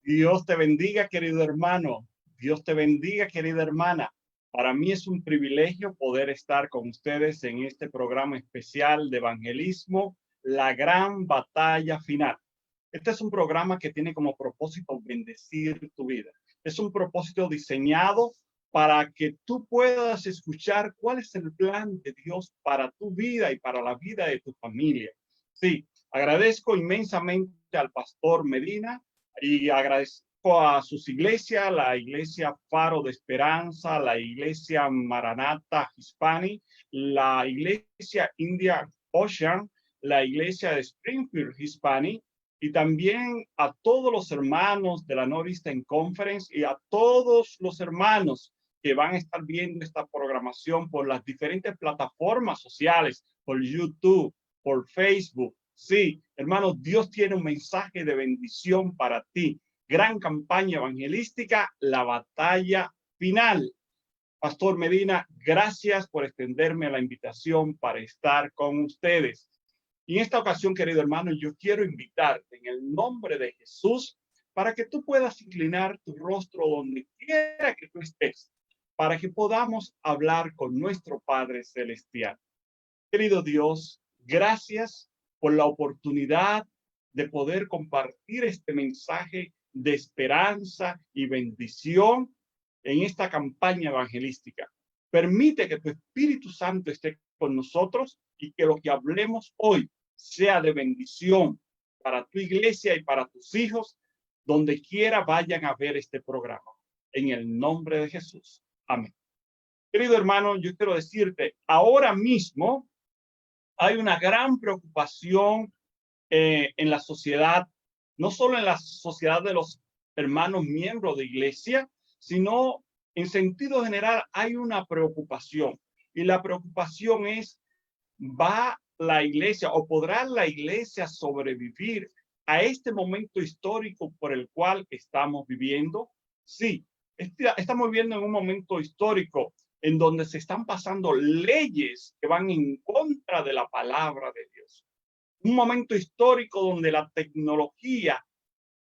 Dios te bendiga, querido hermano. Dios te bendiga, querida hermana. Para mí es un privilegio poder estar con ustedes en este programa especial de evangelismo, La Gran Batalla Final. Este es un programa que tiene como propósito bendecir tu vida. Es un propósito diseñado para que tú puedas escuchar cuál es el plan de Dios para tu vida y para la vida de tu familia. Sí, agradezco inmensamente al pastor Medina y agradezco a sus iglesias, la iglesia Faro de Esperanza, la iglesia Maranata Hispani, la iglesia India Ocean, la iglesia de Springfield Hispani, y también a todos los hermanos de la Northeastern Conference y a todos los hermanos que van a estar viendo esta programación por las diferentes plataformas sociales, por YouTube, por Facebook. Sí, hermanos, Dios tiene un mensaje de bendición para ti. Gran campaña evangelística, la batalla final. Pastor Medina, gracias por extenderme la invitación para estar con ustedes. Y en esta ocasión, querido hermano, yo quiero invitarte en el nombre de Jesús para que tú puedas inclinar tu rostro donde quiera que tú estés, para que podamos hablar con nuestro Padre Celestial. Querido Dios, gracias por la oportunidad de poder compartir este mensaje de esperanza y bendición en esta campaña evangelística. Permite que tu Espíritu Santo esté con nosotros y que lo que hablemos hoy sea de bendición para tu iglesia y para tus hijos, donde quiera vayan a ver este programa. En el nombre de Jesús. Amén. Querido hermano, yo quiero decirte, ahora mismo hay una gran preocupación en la sociedad, no solo en la sociedad de los hermanos miembros de iglesia, sino en sentido general hay una preocupación. Y la preocupación es, ¿va la iglesia o podrá la iglesia sobrevivir a este momento histórico por el cual estamos viviendo? Sí, estamos viviendo en un momento histórico en donde se están pasando leyes que van en contra de la palabra de Dios. Un momento histórico donde la tecnología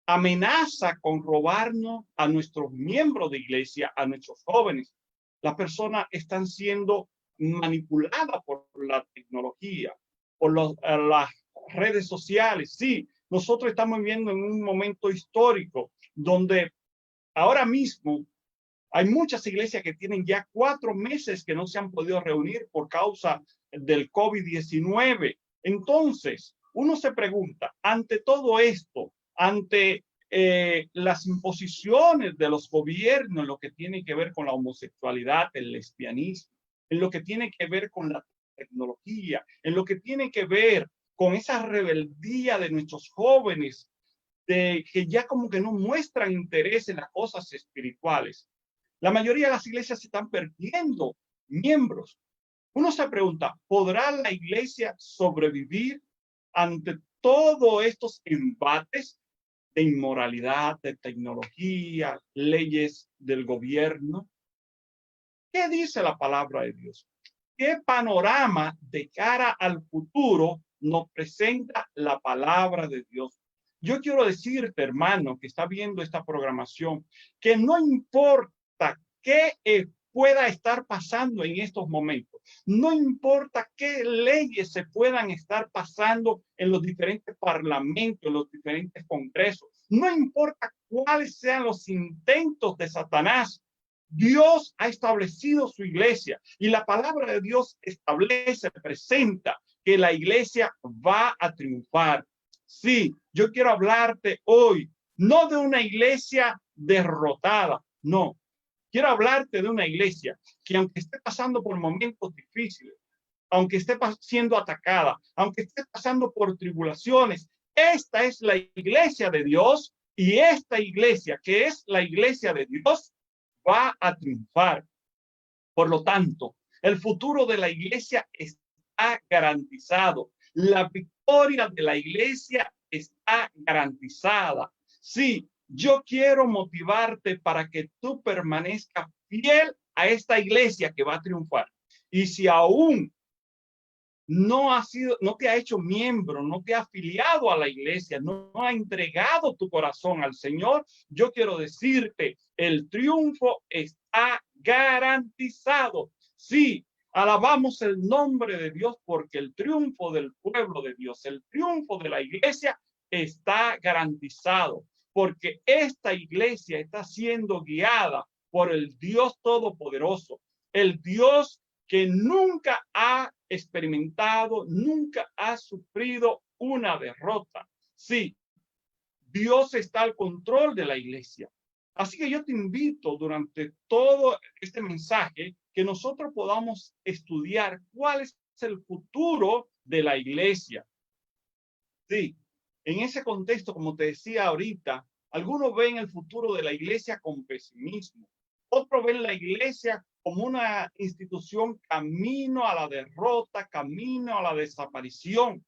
amenaza con robarnos a nuestros miembros de iglesia, a nuestros jóvenes. Las personas están siendo manipuladas por la tecnología, por las redes sociales. Sí, nosotros estamos viviendo en un momento histórico donde ahora mismo hay muchas iglesias que tienen ya 4 meses que no se han podido reunir por causa del COVID-19. Entonces, uno se pregunta, ante todo esto, ante las imposiciones de los gobiernos en lo que tiene que ver con la homosexualidad, el lesbianismo, en lo que tiene que ver con la tecnología, en lo que tiene que ver con esa rebeldía de nuestros jóvenes, de que ya como que no muestran interés en las cosas espirituales. La mayoría de las iglesias se están perdiendo miembros. Uno se pregunta, ¿podrá la iglesia sobrevivir ante todos estos embates de inmoralidad, de tecnología, leyes del gobierno? ¿Qué dice la palabra de Dios? ¿Qué panorama de cara al futuro nos presenta la palabra de Dios? Yo quiero decirte, hermano, que está viendo esta programación, que no importa qué pueda estar pasando en estos momentos, no importa qué leyes se puedan estar pasando en los diferentes parlamentos, en los diferentes congresos, no importa cuáles sean los intentos de Satanás. Dios ha establecido su iglesia y la palabra de Dios establece, presenta que la iglesia va a triunfar. Sí, yo quiero hablarte hoy, no de una iglesia derrotada, no. Quiero hablarte de una iglesia que aunque esté pasando por momentos difíciles, aunque esté siendo atacada, aunque esté pasando por tribulaciones, esta es la iglesia de Dios y esta iglesia, que es la iglesia de Dios, va a triunfar. Por lo tanto, el futuro de la iglesia está garantizado. La victoria de la iglesia está garantizada. Sí, yo quiero motivarte para que tú permanezcas fiel a esta iglesia que va a triunfar. Y si aún no te ha hecho miembro, no te ha afiliado a la iglesia, no ha entregado tu corazón al Señor, yo quiero decirte, el triunfo está garantizado. Sí, alabamos el nombre de Dios porque el triunfo del pueblo de Dios, el triunfo de la iglesia está garantizado, porque esta iglesia está siendo guiada por el Dios Todopoderoso, el Dios que nunca ha experimentado, nunca ha sufrido una derrota. Sí, Dios está al control de la iglesia. Así que yo te invito durante todo este mensaje que nosotros podamos estudiar cuál es el futuro de la iglesia. Sí, en ese contexto, como te decía ahorita, algunos ven el futuro de la iglesia con pesimismo. Otros ven la iglesia como una institución camino a la derrota, camino a la desaparición.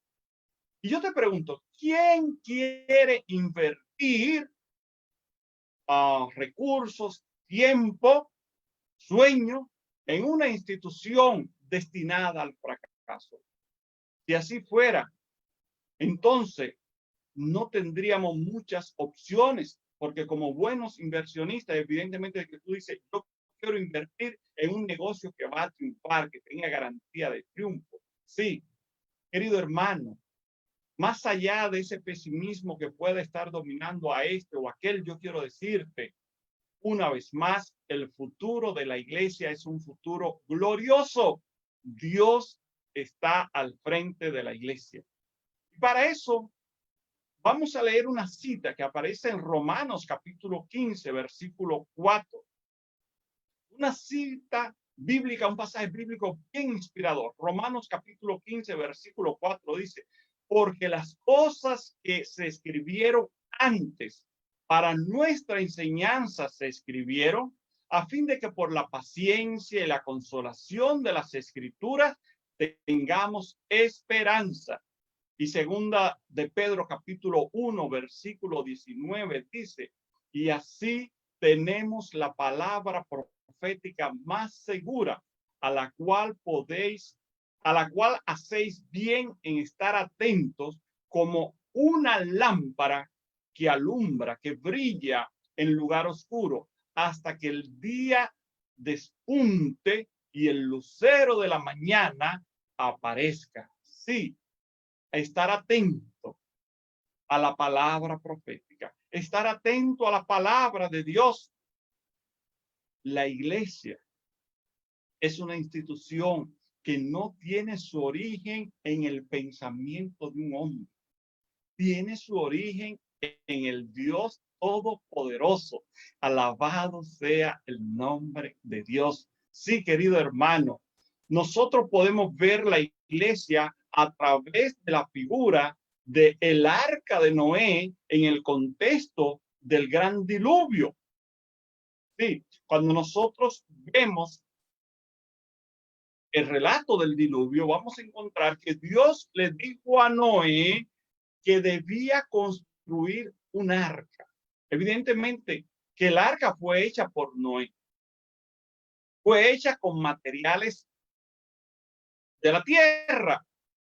Y yo te pregunto, ¿quién quiere invertir recursos, tiempo, sueño en una institución destinada al fracaso? Si así fuera, entonces no tendríamos muchas opciones, porque como buenos inversionistas, evidentemente que tú dices, yo quiero invertir en un negocio que va a triunfar, que tenga garantía de triunfo. Sí, querido hermano, más allá de ese pesimismo que puede estar dominando a este o aquel, yo quiero decirte, una vez más, el futuro de la iglesia es un futuro glorioso. Dios está al frente de la iglesia. Y para eso, vamos a leer una cita que aparece en Romanos capítulo 15, versículo 4. Una cita bíblica, un pasaje bíblico bien inspirador. Romanos capítulo 15, versículo 4 dice, porque las cosas que se escribieron antes para nuestra enseñanza se escribieron a fin de que por la paciencia y la consolación de las escrituras tengamos esperanza. Y segunda de Pedro capítulo 1 versículo 19 dice, y así tenemos la palabra profética más segura, a la cual hacéis bien en estar atentos como una lámpara que alumbra, que brilla en lugar oscuro, hasta que el día despunte y el lucero de la mañana aparezca. Sí, estar atento a la palabra profética, estar atento a la palabra de Dios. La iglesia es una institución que no tiene su origen en el pensamiento de un hombre, tiene su origen en el Dios Todopoderoso. Alabado sea el nombre de Dios. Sí, querido hermano, nosotros podemos ver la iglesia a través de la figura de el arca de Noé en el contexto del gran diluvio. Sí, cuando nosotros vemos el relato del diluvio, vamos a encontrar que Dios le dijo a Noé que debía construir un arca. Evidentemente que el arca fue hecha por Noé. Fue hecha con materiales de la tierra,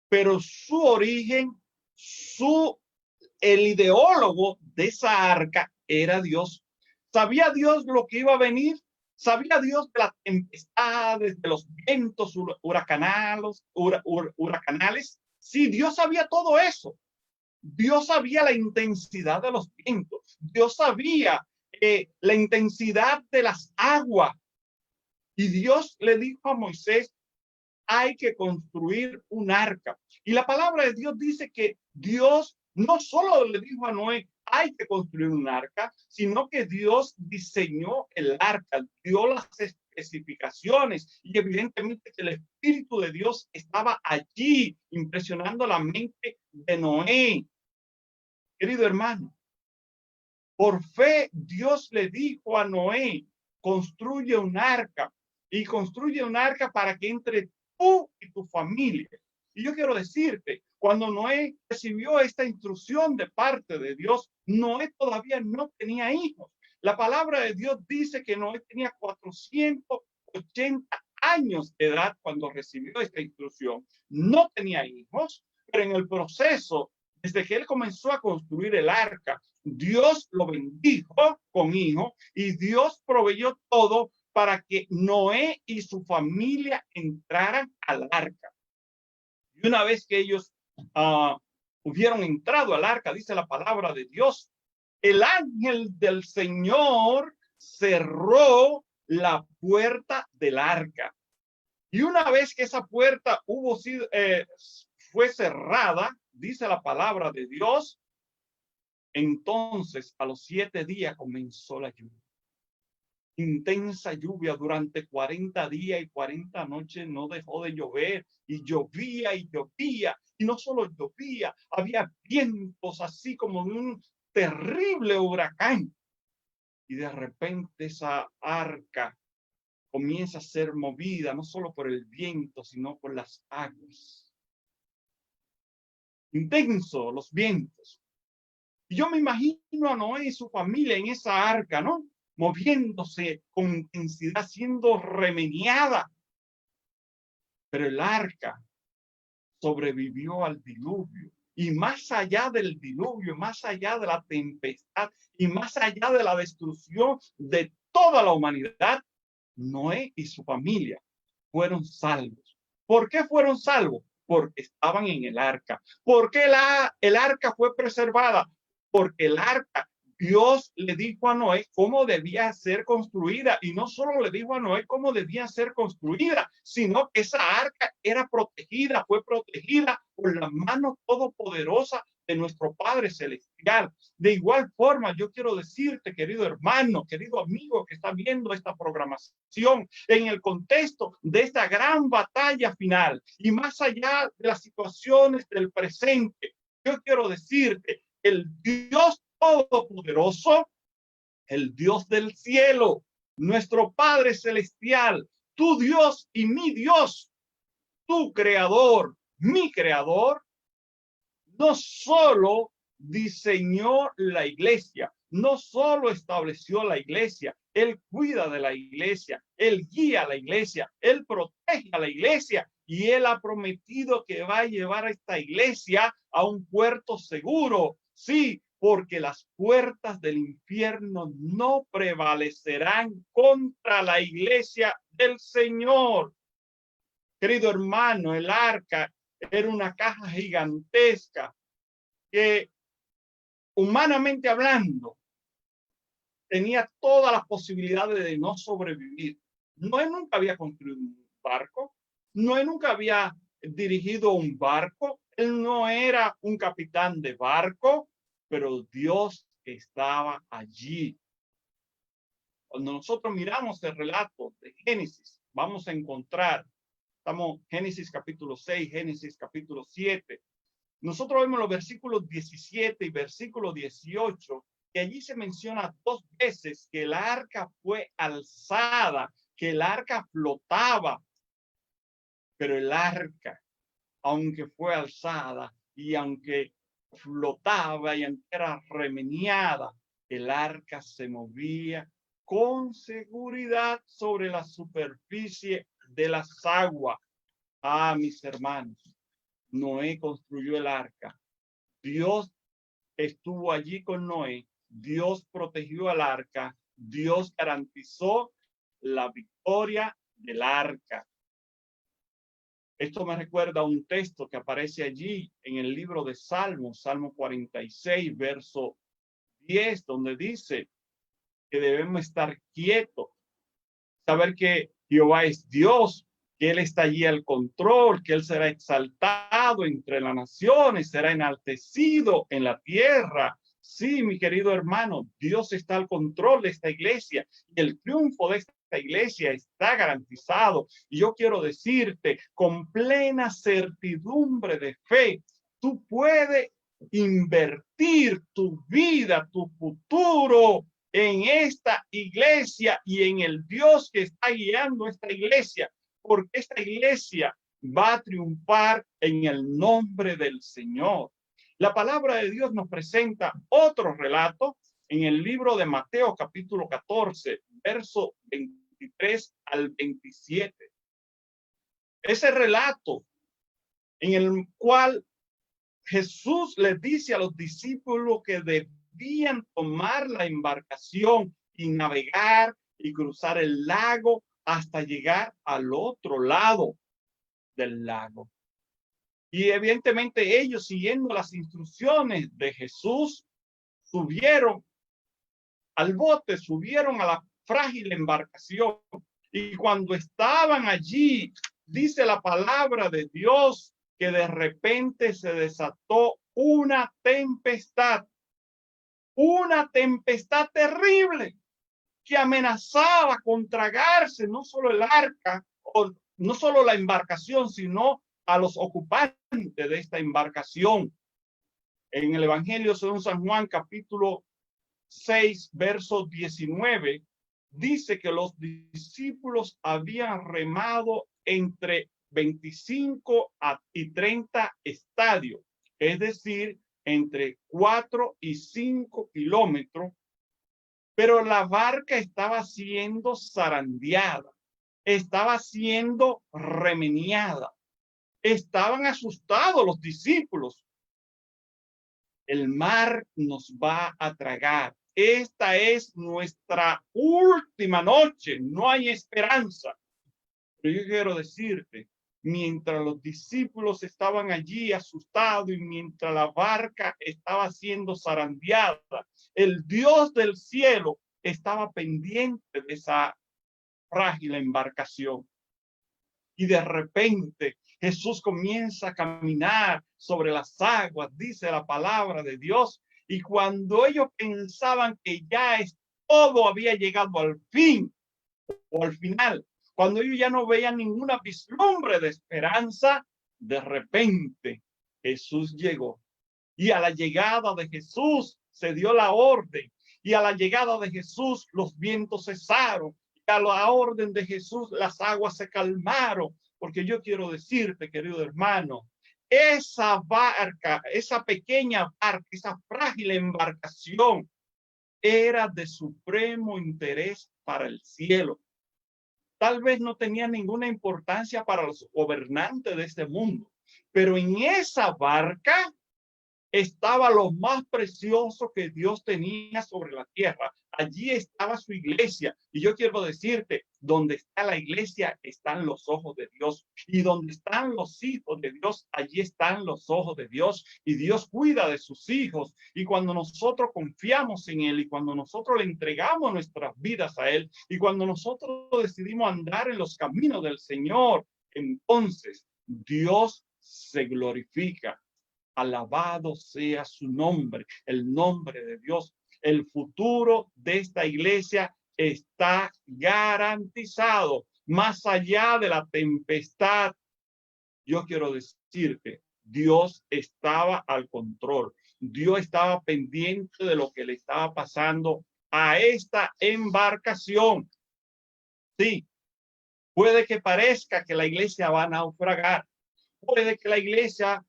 pero su origen, el ideólogo de esa arca era Dios. ¿Sabía Dios lo que iba a venir? ¿Sabía Dios de las tempestades, de los vientos huracanales? Sí, Dios sabía todo eso. Dios sabía la intensidad de los vientos. Dios sabía la intensidad de las aguas. Y Dios le dijo a Moisés, hay que construir un arca. Y la palabra de Dios dice que Dios no solo le dijo a Noé, hay que construir un arca, sino que Dios diseñó el arca, dio las especificaciones y evidentemente el Espíritu de Dios estaba allí impresionando la mente de Noé. Querido hermano, por fe Dios le dijo a Noé, construye un arca y construye un arca para que entre tú y tu familia. Y yo quiero decirte, cuando Noé recibió esta instrucción de parte de Dios, Noé todavía no tenía hijos. La palabra de Dios dice que Noé tenía 480 años de edad cuando recibió esta instrucción. No tenía hijos, pero en el proceso, desde que él comenzó a construir el arca, Dios lo bendijo con hijos y Dios proveyó todo para que Noé y su familia entraran al arca. Y una vez que ellos hubieron entrado al arca, dice la palabra de Dios, el ángel del Señor cerró la puerta del arca. Y una vez que esa puerta fue cerrada, dice la palabra de Dios, entonces a los 7 días comenzó la lluvia. Intensa lluvia durante 40 días y 40 noches, no dejó de llover, y llovía y llovía, y no solo llovía, había vientos así como de un terrible huracán, y de repente esa arca comienza a ser movida no solo por el viento, sino por las aguas. Intenso los vientos. Y yo me imagino a Noé y su familia en esa arca, ¿no? Moviéndose con intensidad, siendo remeniada. Pero el arca sobrevivió al diluvio. Y más allá del diluvio, más allá de la tempestad y más allá de la destrucción de toda la humanidad, Noé y su familia fueron salvos. ¿Por qué fueron salvos? Porque estaban en el arca. ¿Por qué el arca fue preservada? Porque el arca, Dios le dijo a Noé cómo debía ser construida, y no solo le dijo a Noé cómo debía ser construida, sino que esa arca era protegida, fue protegida por la mano todopoderosa de nuestro Padre Celestial. De igual forma, yo quiero decirte, querido hermano, querido amigo que está viendo esta programación, en el contexto de esta gran batalla final y más allá de las situaciones del presente, yo quiero decirte, el Dios todopoderoso, el Dios del cielo, nuestro Padre Celestial, tu Dios y mi Dios, tu creador, mi creador, no solo diseñó la iglesia, no solo estableció la iglesia, Él cuida de la iglesia, Él guía a la iglesia, Él protege a la iglesia y Él ha prometido que va a llevar a esta iglesia a un puerto seguro. Sí, porque las puertas del infierno no prevalecerán contra la iglesia del Señor. Querido hermano, el arca era una caja gigantesca que, humanamente hablando, tenía todas las posibilidades de no sobrevivir. Noé nunca había construido un barco, Noé nunca había dirigido un barco, él no era un capitán de barco, pero Dios estaba allí. Cuando nosotros miramos el relato de Génesis, vamos a encontrar, estamos Génesis capítulo 6, Génesis capítulo 7, nosotros vemos los versículos 17 y versículo 18, que allí se menciona 2 veces que el arca fue alzada, que el arca flotaba, pero el arca, aunque fue alzada y aunque flotaba y aunque era remeniada, el arca se movía con seguridad sobre la superficie de las aguas. Ah, mis hermanos, Noé construyó el arca. Dios estuvo allí con Noé. Dios protegió al arca. Dios garantizó la victoria del arca. Esto me recuerda a un texto que aparece allí en el libro de Salmos, Salmo 46, verso 10, donde dice que debemos estar quietos, saber que Jehová es Dios, que Él está allí al control, que Él será exaltado entre las naciones, será enaltecido en la tierra. Sí, mi querido hermano, Dios está al control de esta iglesia y el triunfo de esta iglesia está garantizado. Y yo quiero decirte con plena certidumbre de fe, tú puedes invertir tu vida, tu futuro en esta iglesia y en el Dios que está guiando esta iglesia, porque esta iglesia va a triunfar en el nombre del Señor. La palabra de Dios nos presenta otro relato en el libro de Mateo capítulo 14, verso 23 al 27. ese relato en el cual Jesús les dice a los discípulos que debían tomar la embarcación y navegar y cruzar el lago hasta llegar al otro lado del lago. Y evidentemente ellos, siguiendo las instrucciones de Jesús, subieron al bote, subieron a la frágil embarcación. Y cuando estaban allí, dice la palabra de Dios, que de repente se desató una tempestad terrible que amenazaba con tragarse no solo el arca, o no solo la embarcación, sino a los ocupantes de esta embarcación. En el Evangelio según San Juan, capítulo 6, verso 19, dice que los discípulos habían remado entre 25 y 30 estadios, es decir, entre 4 y 5 kilómetros, pero la barca estaba siendo zarandeada, estaba siendo remeniada. Estaban asustados los discípulos. El mar nos va a tragar. Esta es nuestra última noche. No hay esperanza. Pero yo quiero decirte, mientras los discípulos estaban allí asustados y mientras la barca estaba siendo zarandeada, el Dios del cielo estaba pendiente de esa frágil embarcación. Y de repente Jesús comienza a caminar sobre las aguas, dice la palabra de Dios. Y cuando ellos pensaban que ya todo había llegado al fin o al final, cuando ellos ya no veían ninguna vislumbre de esperanza, de repente Jesús llegó. Y a la llegada de Jesús se dio la orden. Y a la llegada de Jesús los vientos cesaron. Y a la orden de Jesús las aguas se calmaron. Porque yo quiero decirte, querido hermano, esa barca, esa pequeña barca, esa frágil embarcación era de supremo interés para el cielo. Tal vez no tenía ninguna importancia para los gobernantes de este mundo, pero en esa barca estaba lo más precioso que Dios tenía sobre la tierra. Allí estaba su iglesia. Y yo quiero decirte, donde está la iglesia están los ojos de Dios. Y donde están los hijos de Dios, allí están los ojos de Dios. Y Dios cuida de sus hijos. Y cuando nosotros confiamos en Él y cuando nosotros le entregamos nuestras vidas a Él y cuando nosotros decidimos andar en los caminos del Señor, entonces Dios se glorifica. Alabado sea su nombre, el nombre de Dios. El futuro de esta iglesia está garantizado. Más allá de la tempestad, yo quiero decirte, Dios estaba al control. Dios estaba pendiente de lo que le estaba pasando a esta embarcación. Sí, puede que parezca que la iglesia va a naufragar. Puede que la iglesia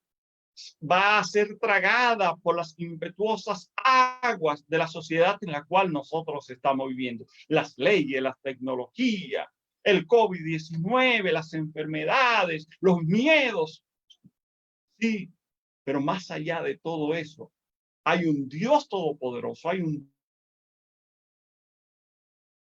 va a ser tragada por las impetuosas aguas de la sociedad en la cual nosotros estamos viviendo. Las leyes, la tecnología, el COVID-19, las enfermedades, los miedos. Sí, pero más allá de todo eso, hay un Dios todopoderoso, hay un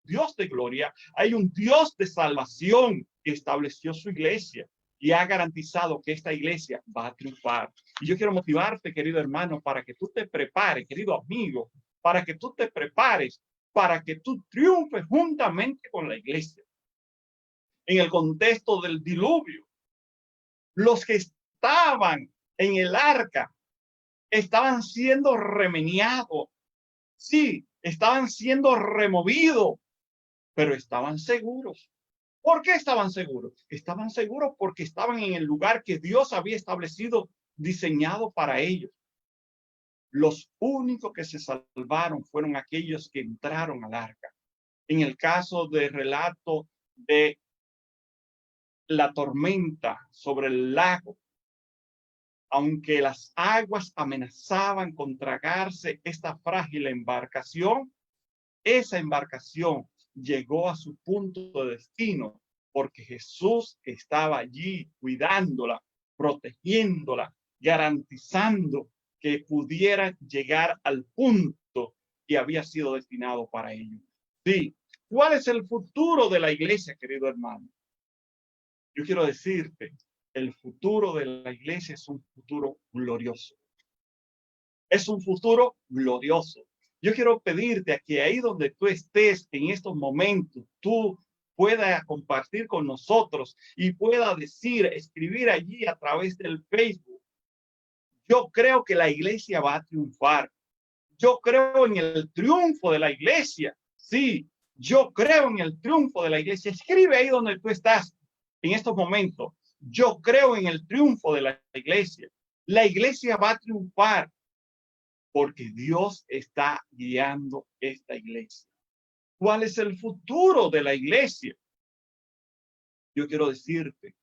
Dios de gloria, hay un Dios de salvación que estableció su iglesia y ha garantizado que esta iglesia va a triunfar. Y yo quiero motivarte, querido hermano, para que tú te prepares, querido amigo, para que tú te prepares, para que tú triunfes juntamente con la iglesia. En el contexto del diluvio, los que estaban en el arca estaban siendo remeniados. Sí, estaban siendo removidos, pero estaban seguros. ¿Por qué estaban seguros? Estaban seguros porque estaban en el lugar que Dios había establecido, diseñado para ellos. Los únicos que se salvaron fueron aquellos que entraron al arca. En el caso del relato de la tormenta sobre el lago, aunque las aguas amenazaban con tragarse esta frágil embarcación, esa embarcación llegó a su punto de destino porque Jesús estaba allí cuidándola, protegiéndola, garantizando que pudiera llegar al punto que había sido destinado para ello. Sí, ¿cuál es el futuro de la iglesia, querido hermano? Yo quiero decirte, el futuro de la iglesia es un futuro glorioso. Es un futuro glorioso. Yo quiero pedirte a que ahí donde tú estés en estos momentos, tú puedas compartir con nosotros y pueda decir, escribir allí a través del Facebook. Yo creo que la iglesia va a triunfar. Yo creo en el triunfo de la iglesia. Sí, yo creo en el triunfo de la iglesia. Escribe ahí donde tú estás en estos momentos. Yo creo en el triunfo de la iglesia. La iglesia va a triunfar porque Dios está guiando esta iglesia. ¿Cuál es el futuro de la iglesia? Yo quiero decirte,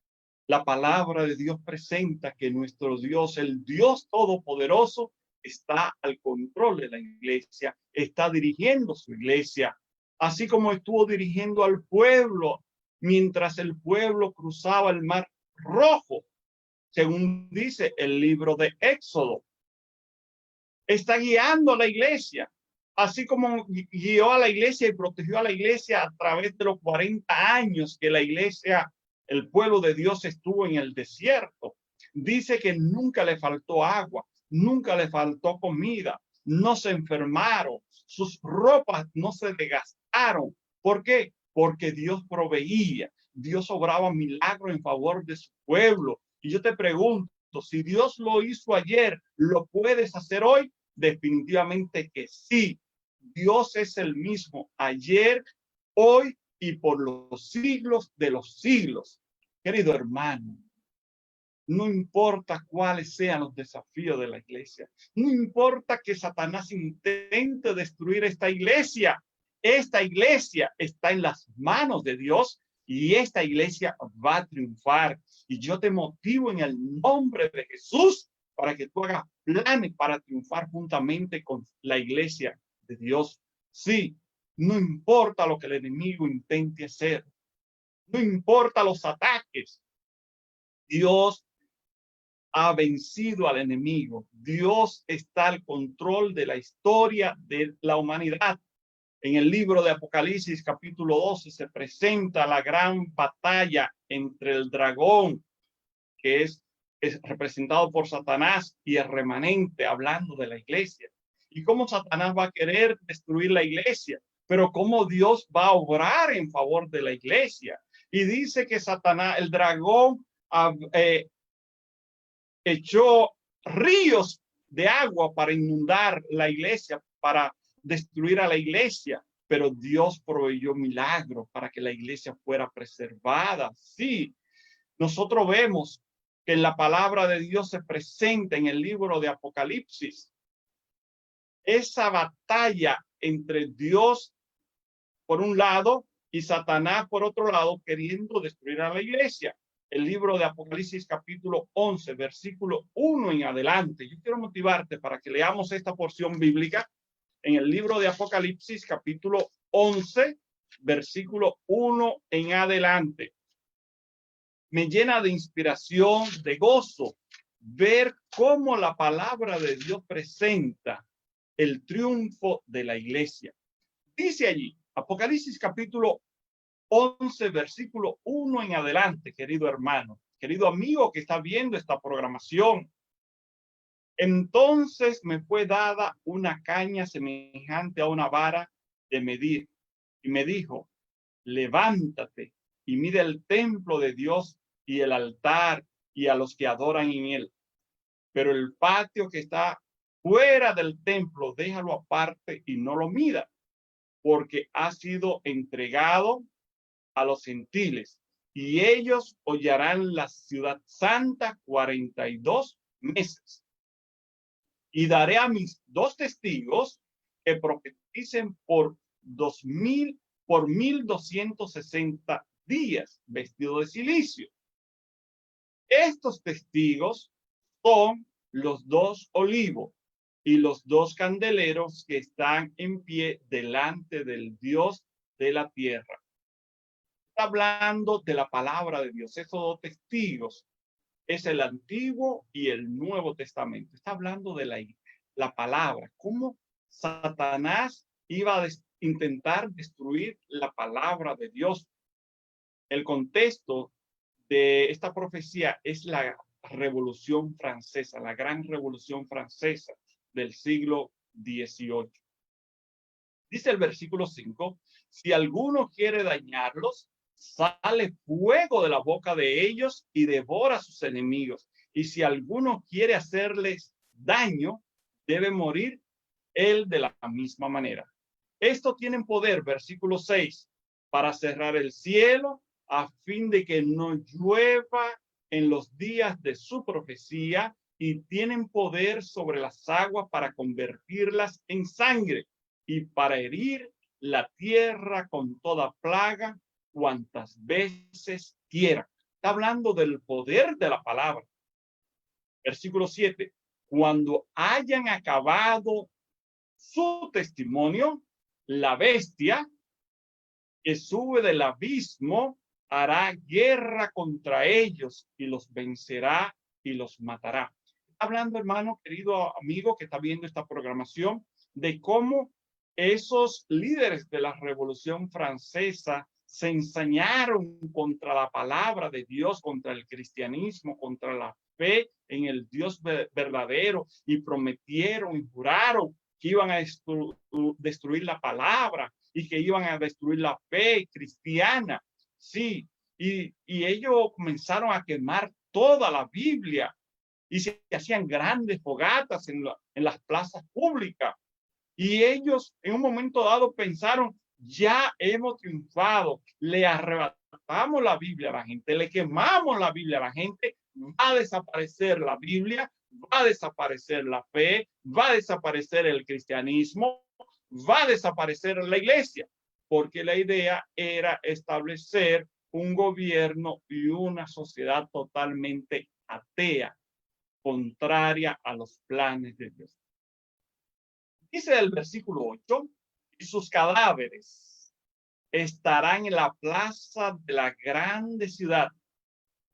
la palabra de Dios presenta que nuestro Dios, el Dios Todopoderoso, está al control de la iglesia, está dirigiendo su iglesia, así como estuvo dirigiendo al pueblo mientras el pueblo cruzaba el Mar Rojo, según dice el libro de Éxodo. Está guiando a la iglesia, así como guió a la iglesia y protegió a la iglesia a través de los 40 años que la iglesia, el pueblo de Dios estuvo en el desierto. Dice que nunca le faltó agua, nunca le faltó comida, no se enfermaron, sus ropas no se desgastaron. ¿Por qué? Porque Dios proveía, Dios obraba milagros en favor de su pueblo. Y yo te pregunto, si Dios lo hizo ayer, ¿lo puedes hacer hoy? Definitivamente que sí. Dios es el mismo ayer, hoy y por los siglos de los siglos. Querido hermano, no importa cuáles sean los desafíos de la iglesia, no importa que Satanás intente destruir esta iglesia está en las manos de Dios y esta iglesia va a triunfar. Y yo te motivo en el nombre de Jesús para que tú hagas planes para triunfar juntamente con la iglesia de Dios. Sí, no importa lo que el enemigo intente hacer, no importa los ataques, Dios ha vencido al enemigo. Dios está al control de la historia de la humanidad. En el libro de Apocalipsis, capítulo 12, se presenta la gran batalla entre el dragón, que es representado por Satanás, y el remanente, hablando de la iglesia. Y cómo Satanás va a querer destruir la iglesia, pero cómo Dios va a obrar en favor de la iglesia. Y dice que Satanás, el dragón, echó ríos de agua para inundar la iglesia, para destruir a la iglesia, pero Dios proveyó milagros para que la iglesia fuera preservada. Sí, nosotros vemos que en la palabra de Dios se presenta en el libro de Apocalipsis esa batalla entre Dios por un lado y Satanás por otro lado, queriendo destruir a la iglesia. El libro de Apocalipsis capítulo 11, versículo 1 en adelante. Yo quiero motivarte para que leamos esta porción bíblica en el libro de Apocalipsis capítulo 11, versículo 1 en adelante. Me llena de inspiración, de gozo, ver cómo la palabra de Dios presenta el triunfo de la iglesia. Dice allí, Apocalipsis capítulo 11, versículo 1 en adelante, querido hermano, querido amigo que está viendo esta programación. Entonces me fue dada una caña semejante a una vara de medir y me dijo, levántate y mide el templo de Dios y el altar y a los que adoran en él. Pero el patio que está fuera del templo, déjalo aparte y no lo mida, porque ha sido entregado a los gentiles y ellos hollarán la ciudad santa 42 meses. Y daré a mis 2 testigos que profeticen por 1260 días vestido de silicio. Estos testigos son los 2 olivos y los 2 candeleros que están en pie delante del Dios de la tierra. Está hablando de la palabra de Dios. Esos dos testigos es el Antiguo y el Nuevo Testamento. Está hablando de la palabra. Cómo Satanás iba a intentar destruir la palabra de Dios. El contexto de esta profecía es la Revolución Francesa, la Gran Revolución Francesa del siglo XVIII. Dice el versículo 5, si alguno quiere dañarlos, sale fuego de la boca de ellos y devora a sus enemigos. Y si alguno quiere hacerles daño, debe morir él de la misma manera. Esto tienen poder, versículo 6, para cerrar el cielo a fin de que no llueva en los días de su profecía, y tienen poder sobre las aguas para convertirlas en sangre y para herir la tierra con toda plaga cuantas veces quiera. Está hablando del poder de la palabra. Versículo 7. Cuando hayan acabado su testimonio, la bestia que sube del abismo hará guerra contra ellos y los vencerá y los matará. Hablando, hermano, querido amigo que está viendo esta programación, de cómo esos líderes de la Revolución Francesa se ensañaron contra la palabra de Dios, contra el cristianismo, contra la fe en el Dios verdadero, y prometieron y juraron que iban a destruir la palabra y que iban a destruir la fe cristiana. Sí, y ellos comenzaron a quemar toda la Biblia y se hacían grandes fogatas en las plazas públicas. Y ellos en un momento dado pensaron, ya hemos triunfado, le arrebatamos la Biblia a la gente, le quemamos la Biblia a la gente, va a desaparecer la Biblia, va a desaparecer la fe, va a desaparecer el cristianismo, va a desaparecer la iglesia, porque la idea era establecer un gobierno y una sociedad totalmente atea, contraria a los planes de Dios. Dice el versículo 8, y sus cadáveres estarán en la plaza de la grande ciudad,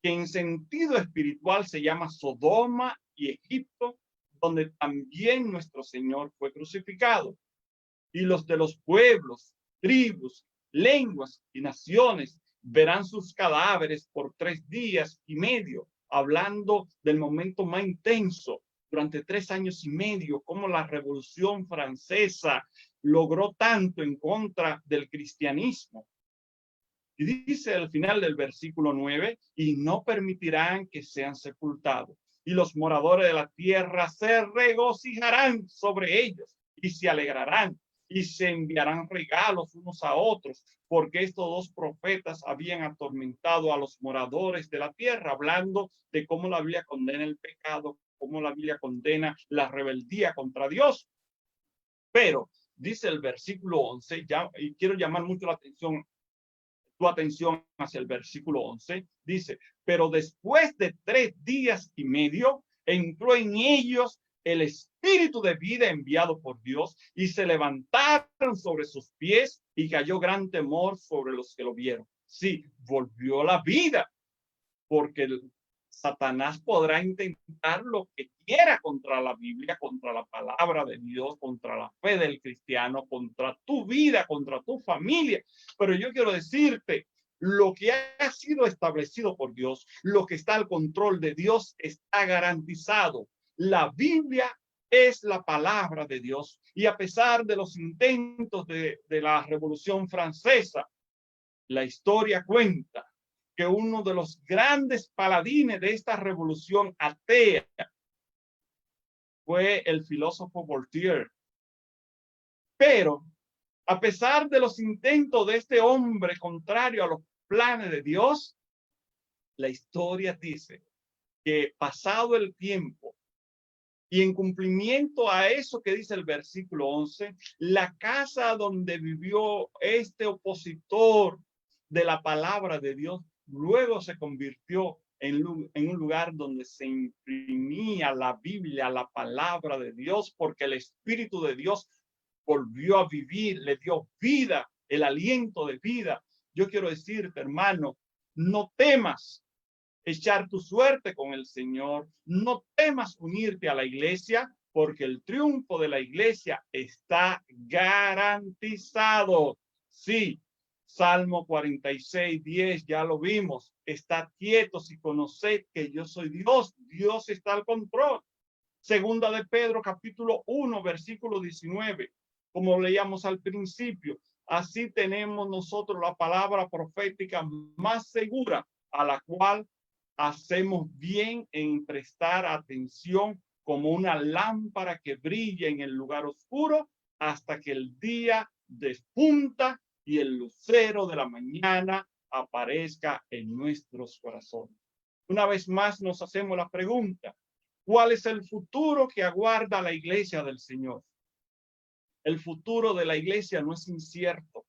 que en sentido espiritual se llama Sodoma y Egipto, donde también nuestro Señor fue crucificado. Y los de los pueblos, tribus, lenguas y naciones verán sus cadáveres por 3 días y medio, hablando del momento más intenso durante 3 años y medio, como la Revolución Francesa logró tanto en contra del cristianismo. Y dice al final del versículo 9, y no permitirán que sean sepultados, y los moradores de la tierra se regocijarán sobre ellos y se alegrarán y se enviarán regalos unos a otros, porque estos dos profetas habían atormentado a los moradores de la tierra, hablando de cómo la Biblia condena el pecado, cómo la Biblia condena la rebeldía contra Dios. Pero dice el versículo 11, y quiero llamar mucho tu atención hacia el versículo 11, dice, pero después de 3 días y medio, entró en ellos el espíritu de vida enviado por Dios, y se levantaron sobre sus pies, y cayó gran temor sobre los que lo vieron. Sí, volvió la vida, porque Satanás podrá intentar lo que quiera contra la Biblia, contra la palabra de Dios, contra la fe del cristiano, contra tu vida, contra tu familia. Pero yo quiero decirte, lo que ha sido establecido por Dios, lo que está al control de Dios, está garantizado. La Biblia es la palabra de Dios, y a pesar de los intentos de la Revolución Francesa, la historia cuenta que uno de los grandes paladines de esta revolución atea fue el filósofo Voltaire. Pero a pesar de los intentos de este hombre contrario a los planes de Dios, la historia dice que pasado el tiempo y en cumplimiento a eso que dice el versículo 11, la casa donde vivió este opositor de la palabra de Dios luego se convirtió en un lugar donde se imprimía la Biblia, la palabra de Dios, porque el Espíritu de Dios volvió a vivir, le dio vida, el aliento de vida. Yo quiero decirte, hermano, no temas echar tu suerte con el Señor. No temas unirte a la iglesia, porque el triunfo de la iglesia está garantizado. Sí, Salmo 46:10, ya lo vimos. Estad quietos y conoced que yo soy Dios. Dios está al control. Segunda de Pedro, capítulo 1, versículo 19. Como leíamos al principio, así tenemos nosotros la palabra profética más segura, a la cual hacemos bien en prestar atención como una lámpara que brilla en el lugar oscuro hasta que el día despunta y el lucero de la mañana aparezca en nuestros corazones. Una vez más nos hacemos la pregunta, ¿cuál es el futuro que aguarda la iglesia del Señor? El futuro de la iglesia no es incierto.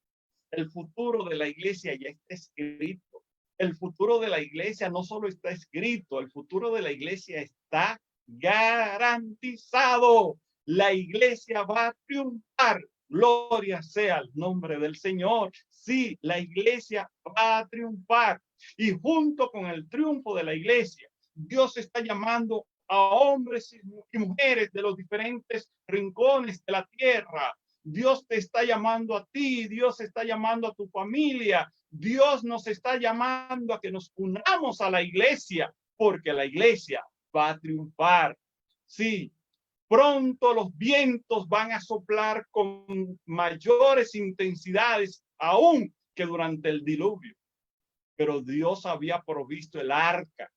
El futuro de la iglesia ya está escrito. El futuro de la iglesia no solo está escrito, el futuro de la iglesia está garantizado. La iglesia va a triunfar. Gloria sea el nombre del Señor. Sí, la iglesia va a triunfar. Y junto con el triunfo de la iglesia, Dios está llamando a hombres y mujeres de los diferentes rincones de la tierra. Dios te está llamando a ti, Dios está llamando a tu familia, Dios nos está llamando a que nos unamos a la iglesia, porque la iglesia va a triunfar. Sí, pronto los vientos van a soplar con mayores intensidades aún que durante el diluvio. Pero Dios había provisto el arca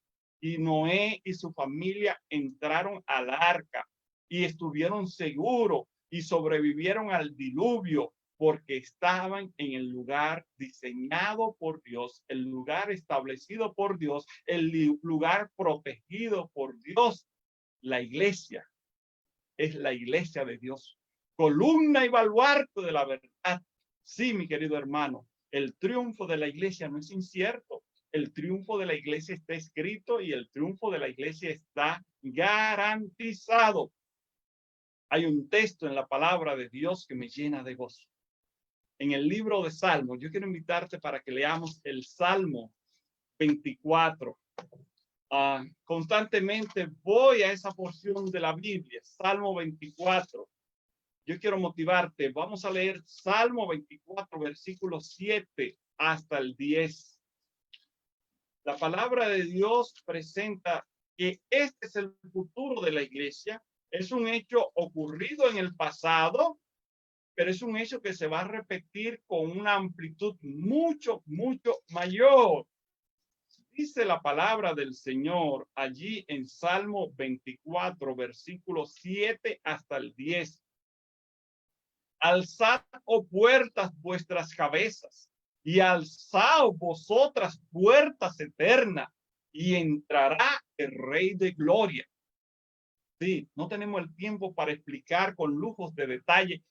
y Noé y su familia entraron al arca y estuvieron seguros y sobrevivieron al diluvio porque estaban en el lugar diseñado por Dios, el lugar establecido por Dios, el lugar protegido por Dios. La iglesia es la iglesia de Dios, columna y baluarte de la verdad. Sí, mi querido hermano, el triunfo de la iglesia no es incierto. El triunfo de la iglesia está escrito y el triunfo de la iglesia está garantizado. Hay un texto en la palabra de Dios que me llena de gozo. En el libro de Salmos, yo quiero invitarte para que leamos el Salmo 24. Constantemente voy a esa porción de la Biblia, Salmo 24. Yo quiero motivarte. Vamos a leer Salmo 24, versículo 7 hasta el 10. La palabra de Dios presenta que este es el futuro de la iglesia. Es un hecho ocurrido en el pasado, pero es un hecho que se va a repetir con una amplitud mucho, mucho mayor. Dice la palabra del Señor allí en Salmo 24, versículo 7 hasta el 10. Alzad, oh puertas, vuestras cabezas, y alzaos vosotras puertas eternas, y entrará el Rey de Gloria. Sí, no tenemos el tiempo para explicar con lujos de detalle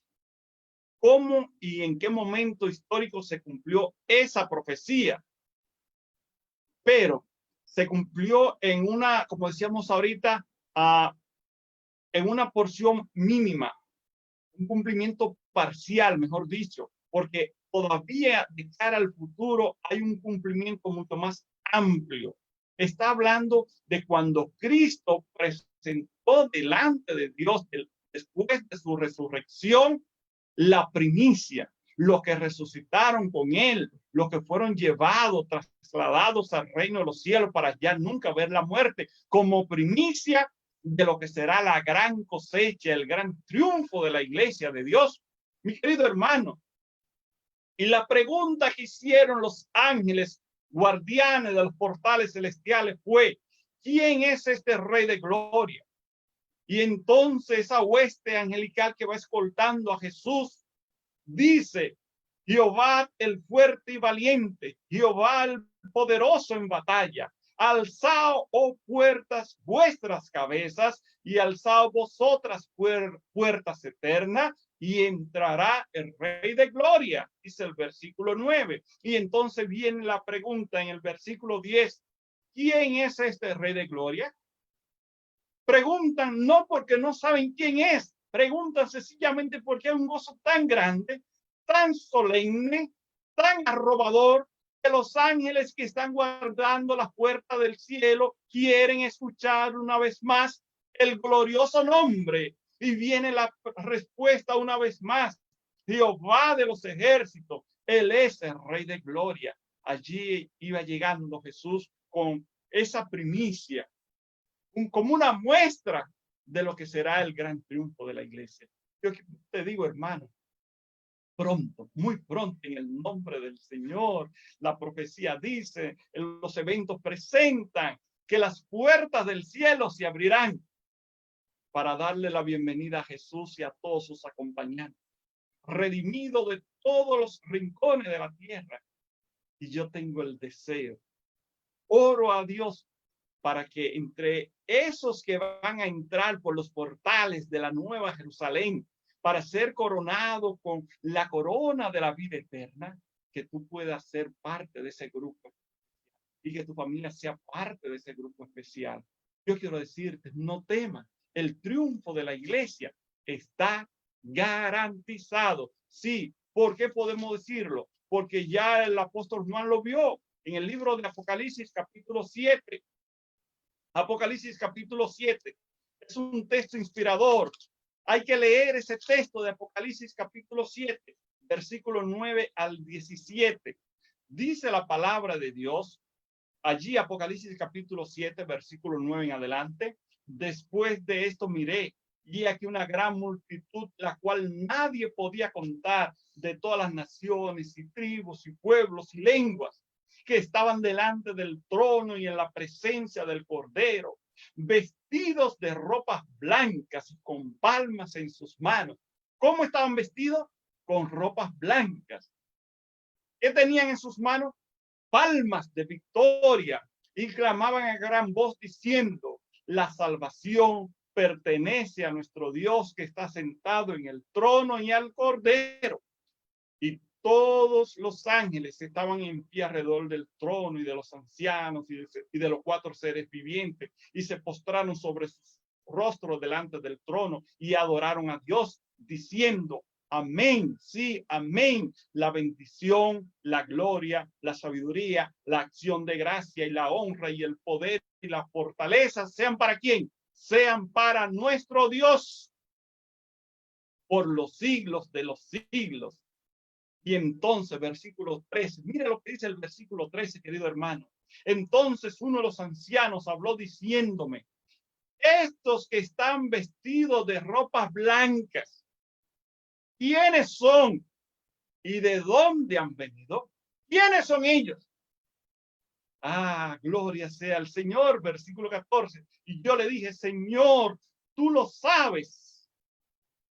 cómo y en qué momento histórico se cumplió esa profecía. Pero se cumplió en una, como decíamos ahorita, en una porción mínima, un cumplimiento parcial, mejor dicho, porque todavía de cara al futuro hay un cumplimiento mucho más amplio. Está hablando de cuando Cristo presentó delante de Dios después de su resurrección la primicia, los que resucitaron con él, los que fueron llevados, trasladados al reino de los cielos para ya nunca ver la muerte, como primicia de lo que será la gran cosecha, el gran triunfo de la iglesia de Dios. Mi querido hermano, y la pregunta que hicieron los ángeles guardianes de los portales celestiales fue, ¿quién es este Rey de Gloria? Y entonces esa hueste angelical que va escoltando a Jesús dice, Jehová el fuerte y valiente, Jehová el poderoso en batalla. Alzao, oh puertas, vuestras cabezas, y alzao vosotras puertas eternas, y entrará el Rey de Gloria, dice el versículo 9. Y entonces viene la pregunta en el versículo 10, ¿quién es este Rey de Gloria? Preguntan no porque no saben quién es, preguntan sencillamente porque hay un gozo tan grande, tan solemne, tan arrobador, que los ángeles que están guardando las puertas del cielo quieren escuchar una vez más el glorioso nombre. Y viene la respuesta una vez más. Jehová de los ejércitos, Él es el Rey de gloria. Allí iba llegando Jesús con esa primicia, como una muestra de lo que será el gran triunfo de la iglesia. Yo te digo, hermano, pronto, muy pronto, en el nombre del Señor, la profecía dice, los eventos presentan que las puertas del cielo se abrirán para darle la bienvenida a Jesús y a todos sus acompañantes, redimido de todos los rincones de la tierra. Y yo tengo el deseo, oro a Dios para que entre esos que van a entrar por los portales de la Nueva Jerusalén para ser coronado con la corona de la vida eterna, que tú puedas ser parte de ese grupo y que tu familia sea parte de ese grupo especial. Yo quiero decirte, no temas, el triunfo de la iglesia está garantizado. Sí, ¿por qué podemos decirlo? Porque ya el apóstol Juan lo vio en el libro de Apocalipsis capítulo 7. Apocalipsis capítulo 7 es un texto inspirador. Hay que leer ese texto de Apocalipsis capítulo 7, versículo 9 al 17. Dice la palabra de Dios, allí Apocalipsis capítulo 7, versículo 9 en adelante. Después de esto miré, y aquí una gran multitud, la cual nadie podía contar, de todas las naciones y tribus y pueblos y lenguas, que estaban delante del trono y en la presencia del Cordero, vestidos de ropas blancas y con palmas en sus manos. ¿Cómo estaban vestidos? Con ropas blancas. ¿Qué tenían en sus manos? Palmas de victoria, y clamaban a gran voz diciendo, la salvación pertenece a nuestro Dios que está sentado en el trono y al Cordero. Y todos los ángeles estaban en pie alrededor del trono y de los ancianos y de los cuatro seres vivientes, y se postraron sobre sus rostros delante del trono y adoraron a Dios diciendo, amén, sí, amén. La bendición, la gloria, la sabiduría, la acción de gracia y la honra y el poder y la fortaleza sean para quién, sean para nuestro Dios por los siglos de los siglos. Y entonces, versículo 13, mire lo que dice el versículo 13, querido hermano. Entonces uno de los ancianos habló diciéndome, estos que están vestidos de ropas blancas, ¿quiénes son? ¿Y de dónde han venido? ¿Quiénes son ellos? Ah, gloria sea al Señor, versículo 14. Y yo le dije, Señor, tú lo sabes.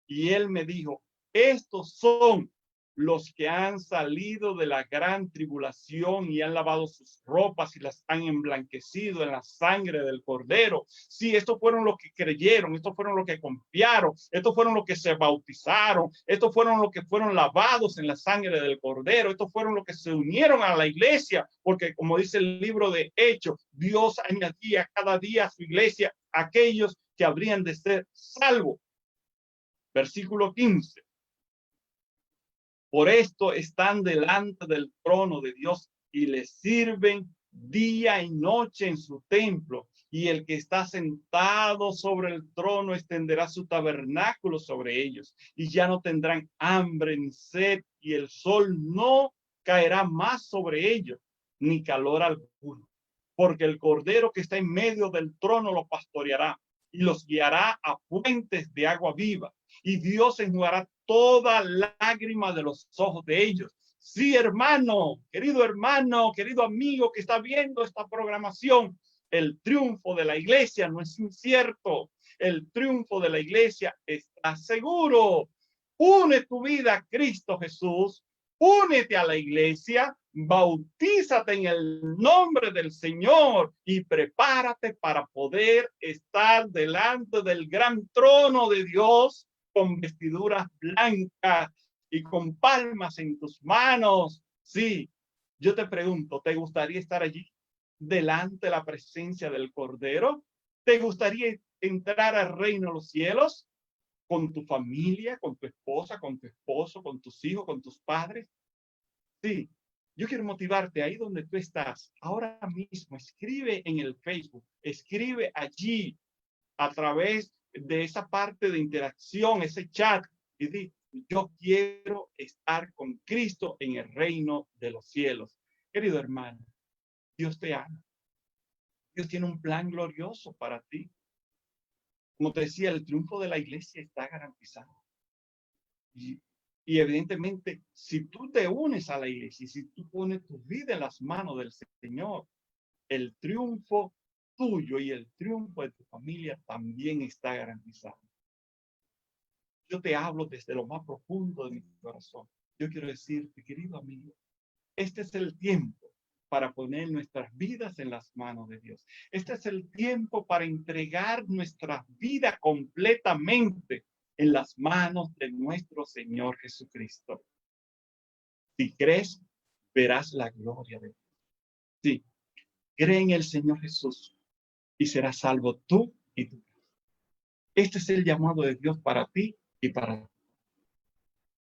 Y él me dijo, estos son los que han salido de la gran tribulación y han lavado sus ropas y las han emblanquecido en la sangre del Cordero. Sí, estos fueron los que creyeron, estos fueron los que confiaron, estos fueron los que se bautizaron, estos fueron los que fueron lavados en la sangre del Cordero, estos fueron los que se unieron a la iglesia, porque como dice el libro de Hechos, Dios añadía cada día a su iglesia aquellos que habrían de ser salvos. Versículo 15. Por esto están delante del trono de Dios y le sirven día y noche en su templo. Y el que está sentado sobre el trono extenderá su tabernáculo sobre ellos. Y ya no tendrán hambre ni sed, y el sol no caerá más sobre ellos, ni calor alguno. Porque el Cordero que está en medio del trono los pastoreará y los guiará a fuentes de agua viva. Y Dios enjugará toda lágrima de los ojos de ellos. Sí, hermano, querido amigo que está viendo esta programación, el triunfo de la iglesia no es incierto. El triunfo de la iglesia está seguro. Une tu vida a Cristo Jesús, únete a la iglesia, bautízate en el nombre del Señor y prepárate para poder estar delante del gran trono de Dios con vestiduras blancas y con palmas en tus manos. Sí, yo te pregunto, ¿te gustaría estar allí delante de la presencia del Cordero? ¿Te gustaría entrar al reino de los cielos con tu familia, con tu esposa, con tu esposo, con tus hijos, con tus padres? Sí, Yo quiero motivarte ahí donde tú estás. Ahora mismo, escribe en el Facebook, escribe allí a través de esa parte de interacción, ese chat, y di, yo quiero estar con Cristo en el reino de los cielos. Querido hermano, Dios te ama. Dios tiene un plan glorioso para ti. Como te decía, el triunfo de la iglesia está garantizado. Y, y evidentemente, si tú te unes a la iglesia y si tú pones tu vida en las manos del Señor, el triunfo tuyo y el triunfo de tu familia también está garantizado. Yo te hablo desde lo más profundo de mi corazón. Yo quiero decirte, querido amigo, este es el tiempo para poner nuestras vidas en las manos de Dios. Este es el tiempo para entregar nuestra vida completamente en las manos de nuestro Señor Jesucristo. Si crees, verás la gloria de Dios. Sí, cree en el Señor Jesús y serás salvo tú y tu casa. Este es el llamado de Dios para ti y para ti.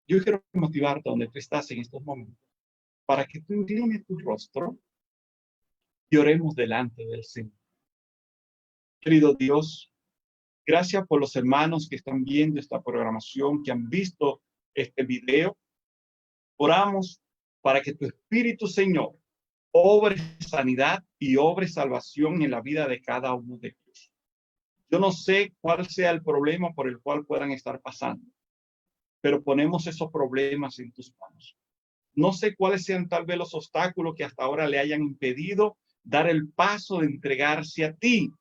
Yo quiero motivarte donde tú estás en estos momentos para que tú inclines tu rostro y oremos delante del Señor. Querido Dios, gracias por los hermanos que están viendo esta programación, que han visto este video. Oramos para que tu Espíritu, Señor, obre sanidad y obre salvación en la vida de cada uno de ellos. Yo no sé cuál sea el problema por el cual puedan estar pasando, pero ponemos esos problemas en tus manos. No sé cuáles sean tal vez los obstáculos que hasta ahora le hayan impedido dar el paso de entregarse a ti,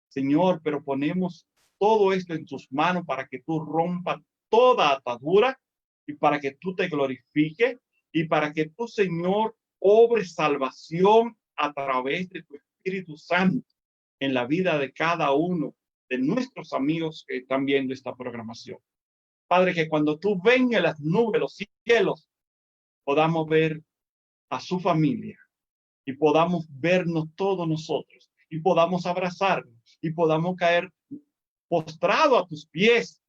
Señor, pero ponemos todo esto en tus manos para que tú rompas toda atadura y para que tú te glorifiques y para que tú, Señor, obres salvación a través de tu Espíritu Santo en la vida de cada uno de nuestros amigos que están viendo esta programación. Padre, que cuando tú vengas en las nubes, los cielos, podamos ver a su familia y podamos vernos todos nosotros y podamos abrazarnos y podamos caer postrado a tus pies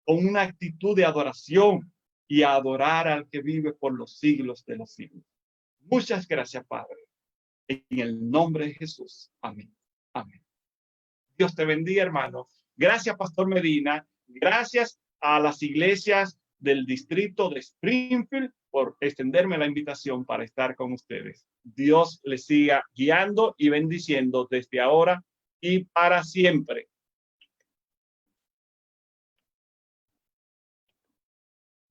con una actitud de adoración y a adorar al que vive por los siglos de los siglos. Muchas gracias, Padre. En el nombre de Jesús. Amén. Amén. Dios te bendiga, hermano. Gracias, Pastor Medina. Gracias a las iglesias del distrito de Springfield por extenderme la invitación para estar con ustedes. Dios les siga guiando y bendiciendo desde ahora y para siempre.